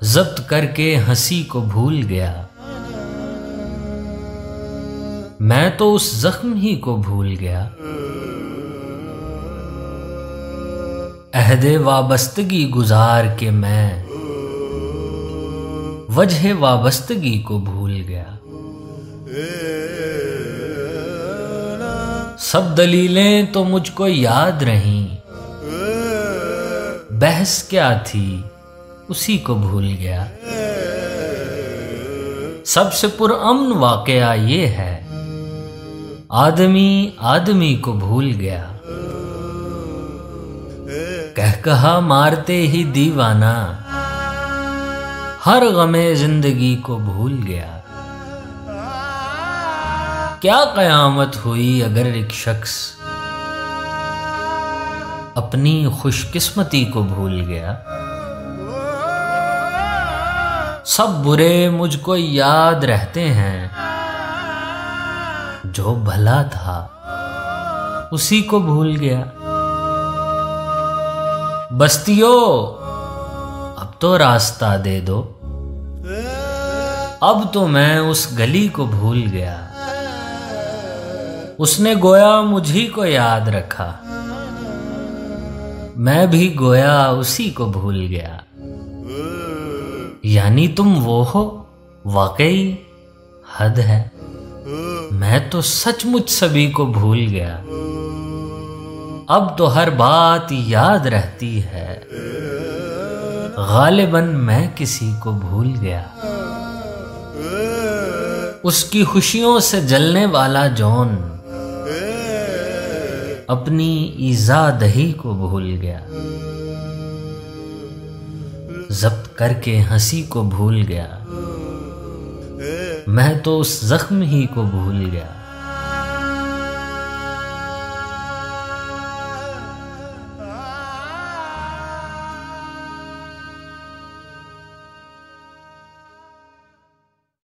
जब्त करके हंसी को भूल गया। मैं तो उस जख्म ही को भूल गया। अहदे वाबस्तगी गुजार के मैं वजह वाबस्तगी को भूल गया। सब दलीलें तो मुझको याद रहीं, बहस क्या थी उसी को भूल गया। सबसे पुरअमन वाकया ये है, आदमी आदमी को भूल गया। कह कहा मारते ही दीवाना हर गमे जिंदगी को भूल गया। क्या कयामत हुई अगर एक शख्स अपनी खुशकिस्मती को भूल गया। सब बुरे मुझको याद रहते हैं, जो भला था उसी को भूल गया। बस्तियों अब तो रास्ता दे दो, अब तो मैं उस गली को भूल गया। उसने गोया मुझी को याद रखा, मैं भी गोया उसी को भूल गया। यानी तुम वो हो, वाकई हद है। मैं तो सचमुच सभी को भूल गया। अब तो हर बात याद रहती है, गालिबन मैं किसी को भूल गया। उसकी खुशियों से जलने वाला जौन अपनी ईज़ा दही को भूल गया। जब्त करके हंसी को भूल गया, मैं तो उस जख्म ही को भूल गया।